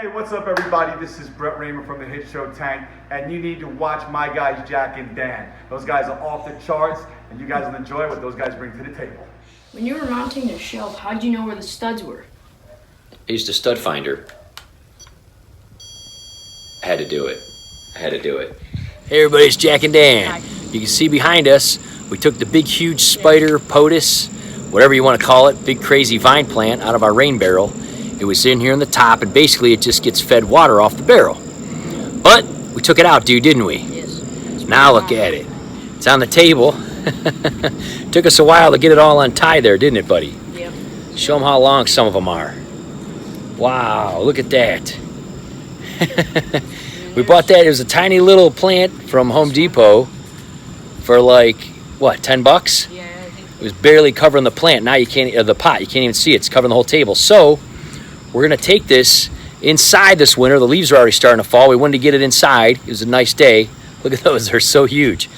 Hey, what's up everybody? This is Raymer from the hit show Tank, and you need to watch my guys Jack and Dan. Those guys are off the charts, and you guys will enjoy what those guys bring to the table. When you were mounting the shelf, how did you know where the studs were? I used a stud finder. I had to do it. Hey everybody, it's Jack and Dan. You can see behind us, we took the big huge spider, Potus, whatever you want to call it, big crazy vine plant out of our rain barrel. It was in here in the top, and basically it just gets fed water off the barrel. But we took it out, dude, didn't we? Yes. Now look at it. It's on the table. Took us a while to get it all untied there, didn't it, buddy? Yep. Show them how long some of them are. Wow, look at that. We bought that. It was a tiny little plant from Home Depot for like, what, 10 bucks? Yeah, I think. It was barely covering the plant. Now you can't, the pot, you can't even see it. It's covering the whole table. So we're gonna take this inside this winter. The leaves are already starting to fall. We wanted to get it inside. It was a nice day. Look at those, they're so huge.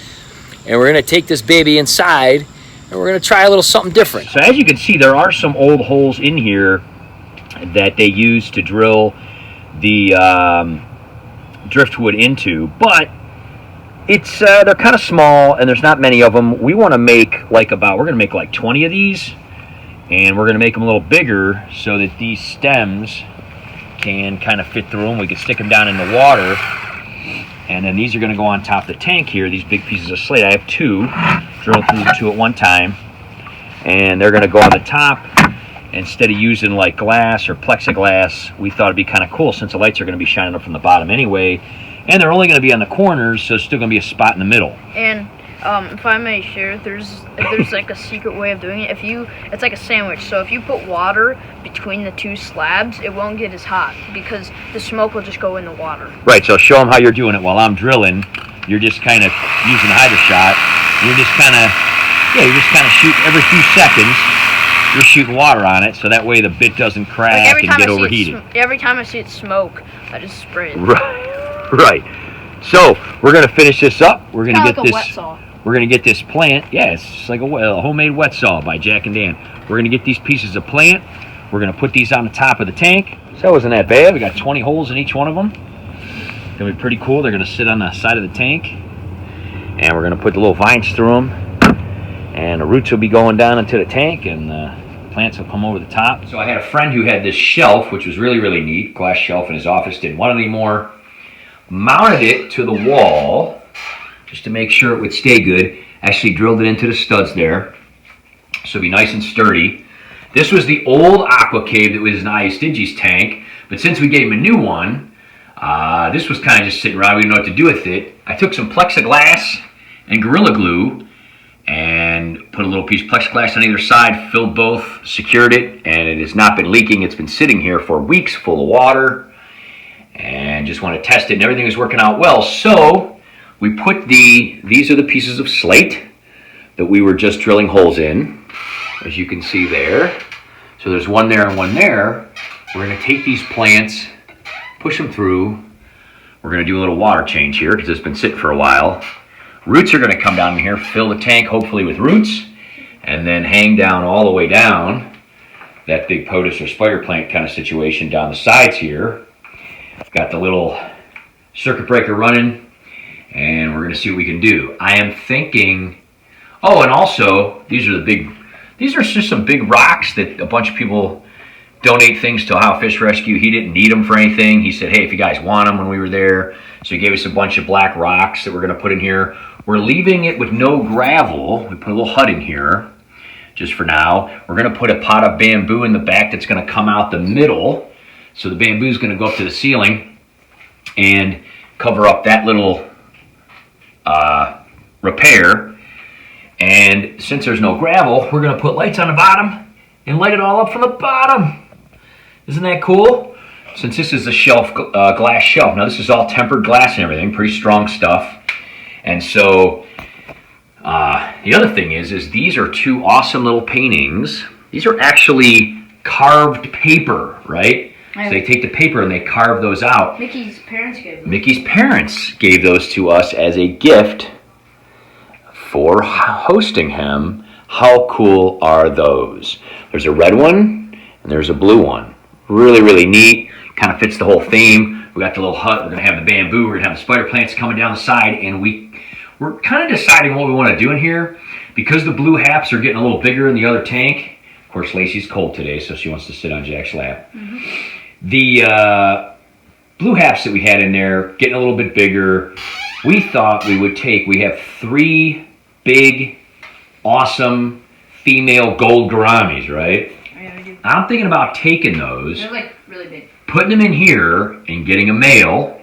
And we're gonna take this baby inside and we're gonna try a little something different. So as you can see, there are some old holes in here that they use to drill the driftwood into, but it's they're kind of small and there's not many of them. We want to make we're gonna make like 20 of these, and we're gonna make them a little bigger so that these stems can kind of fit through them. We can stick them down in the water, and then these are gonna go on top of the tank here, these big pieces of slate. I have two, drilled through two at one time, and they're gonna go on the top. Instead of using like glass or plexiglass, we thought it'd be kind of cool since the lights are going to be shining up from the bottom anyway, and they're only going to be on the corners, so there's still going to be a spot in the middle. And if I may share, there's like a secret way of doing it. It's like a sandwich. So if you put water between the two slabs, it won't get as hot because the smoke will just go in the water. Right. So show them how you're doing it while I'm drilling. You're just kind of using a hydro shot. You're just kind of shoot every few seconds. You're shooting water on it, so that way the bit doesn't crack and get overheated. Every time I see it smoke, I just spray it. Right. So we're gonna finish this up. We're gonna get like a wet saw. We're gonna get this plant. Yeah, it's just like a homemade wet saw by Jack and Dan. We're gonna get these pieces of plant. We're gonna put these on the top of the tank. So that wasn't that bad. We got 20 holes in each one of them. It's gonna be pretty cool. They're gonna sit on the side of the tank, and we're gonna put the little vines through them, and the roots will be going down into the tank, and plants will come over the top. So I had a friend who had this shelf, which was really, really neat, glass shelf in his office, didn't want it anymore. Mounted it to the wall, just to make sure it would stay good. Actually drilled it into the studs there, so it'd be nice and sturdy. This was the old Aqua Cave that was in Stingy's tank, but since we gave him a new one, this was kind of just sitting around, we didn't know what to do with it. I took some plexiglass and Gorilla Glue, and put a little piece of plexiglass on either side, filled both, secured it, and it has not been leaking. It's been sitting here for weeks full of water, and just want to test it, and everything is working out well. So we put these are the pieces of slate that we were just drilling holes in, as you can see there. So there's one there and one there. We're going to take these plants, push them through. We're going to do a little water change here because it's been sitting for a while. Roots are going to come down here, fill the tank hopefully with roots, and then hang down all the way down that big Potus or spider plant kind of situation down the sides here. Got the little circuit breaker running, and we're going to see what we can do. I am thinking, oh, and also these are just some big rocks that a bunch of people donate things to Ohio Fish Rescue. He didn't need them for anything. He said, hey, if you guys want them, when we were there. So he gave us a bunch of black rocks that we're going to put in here. We're leaving it with no gravel. We put a little hut in here just for now. We're going to put a pot of bamboo in the back that's going to come out the middle. So the bamboo is going to go up to the ceiling and cover up that little repair. And since there's no gravel, we're going to put lights on the bottom and light it all up from the bottom. Isn't that cool? Since this is a shelf, glass shelf. Now this is all tempered glass and everything, pretty strong stuff. And so the other thing is these are two awesome little paintings. These are actually carved paper, right? So they take the paper and they carve those out. Mickey's parents gave them. Mickey's parents gave those to us as a gift for hosting him. How cool are those? There's a red one and there's a blue one. Really, really neat. Kind of fits the whole theme. We got the little hut. We're going to have the bamboo. We're going to have the spider plants coming down the side. And we're kind of deciding what we want to do in here. Because the blue haps are getting a little bigger in the other tank. Of course, Lacey's cold today, so she wants to sit on Jack's lap. The blue haps that we had in there, getting a little bit bigger. We thought we would we have 3 big, awesome female gold gouramis, right? Yeah, we do. I'm thinking about taking those. They're like really big. Putting them in here and getting a male.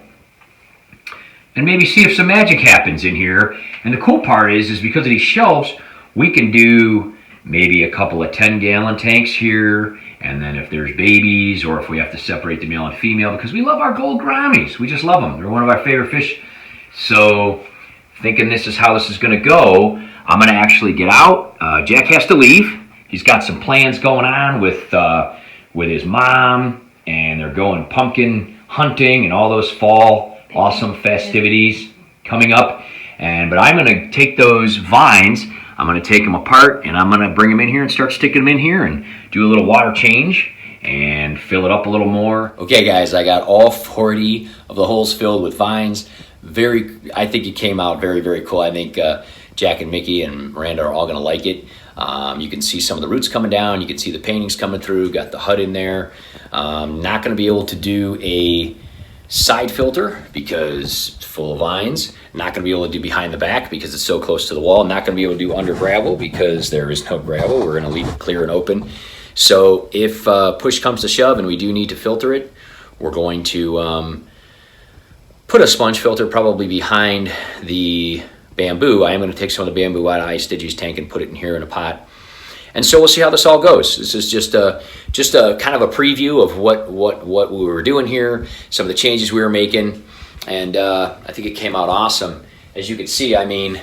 And maybe see if some magic happens in here. And the cool part is because of these shelves, we can do maybe a couple of 10-gallon tanks here. And then if there's babies or if we have to separate the male and female, because we love our gold gouramis. We just love them. They're one of our favorite fish. So thinking this is how this is going to go, I'm going to actually get out. Jack has to leave. He's got some plans going on with his mom. And they're going pumpkin hunting and all those fall awesome festivities coming up. But I'm going to take those vines, I'm going to take them apart, and I'm going to bring them in here and start sticking them in here and do a little water change and fill it up a little more. Okay, guys, I got all 40 of the holes filled with vines. I think it came out very, very cool. I think Jack and Mickey and Miranda are all going to like it. You can see some of the roots coming down. You can see the paintings coming through. Got the hut in there. Not going to be able to do a side filter because it's full of vines. Not going to be able to do behind the back because it's so close to the wall. Not going to be able to do under gravel because there is no gravel. We're going to leave it clear and open. So if push comes to shove and we do need to filter it, we're going to put a sponge filter probably behind the bamboo. I am going to take some of the bamboo out of iStigy's tank and put it in here in a pot. And so we'll see how this all goes. This is just a kind of a preview of what we were doing here, some of the changes we were making, and I think it came out awesome. As you can see, I mean,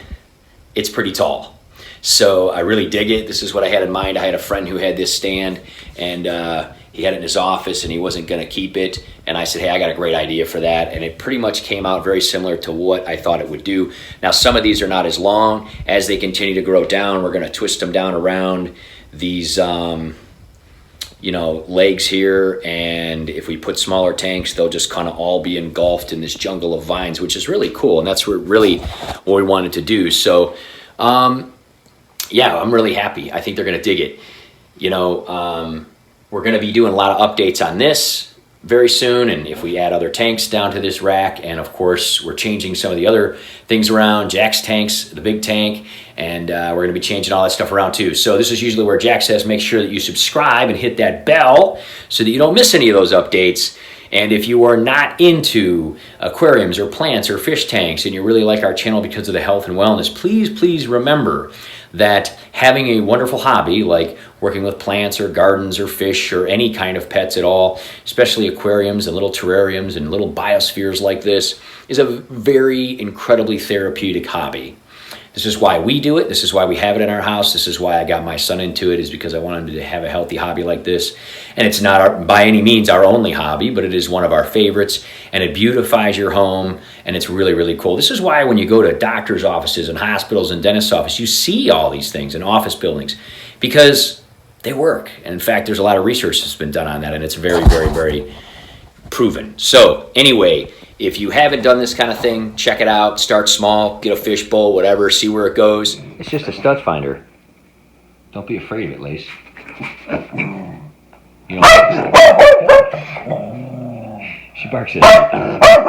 it's pretty tall. So I really dig it. This is what I had in mind. I had a friend who had this stand, and he had it in his office, and he wasn't going to keep it. And I said, hey, I got a great idea for that. And it pretty much came out very similar to what I thought it would do. Now, some of these are not as long. As they continue to grow down, we're going to twist them down around these, legs here. And if we put smaller tanks, they'll just kind of all be engulfed in this jungle of vines, which is really cool. And that's really what we wanted to do. So, yeah, I'm really happy. I think they're going to dig it. We're going to be doing a lot of updates on this very soon, and if we add other tanks down to this rack, and of course we're changing some of the other things around, Jack's tanks, the big tank, and we're going to be changing all that stuff around too. So this is usually where Jack says make sure that you subscribe and hit that bell so that you don't miss any of those updates. And if you are not into aquariums or plants or fish tanks and you really like our channel because of the health and wellness, please remember that having a wonderful hobby like working with plants or gardens or fish or any kind of pets at all, especially aquariums and little terrariums and little biospheres like this, is a very incredibly therapeutic hobby. This is why we do it. This is why we have it in our house. This is why I got my son into it, is because I wanted him to have a healthy hobby like this. And it's not by any means our only hobby, but it is one of our favorites, and it beautifies your home, and it's really, really cool. This is why when you go to doctor's offices and hospitals and dentist's office, you see all these things in office buildings because they work. And in fact, there's a lot of research that's been done on that, and it's very, very, very proven. So anyway, if you haven't done this kind of thing, check it out. Start small, get a fish bowl, whatever, see where it goes. It's just a stud finder. Don't be afraid of it, Lace. You know, she barks at it.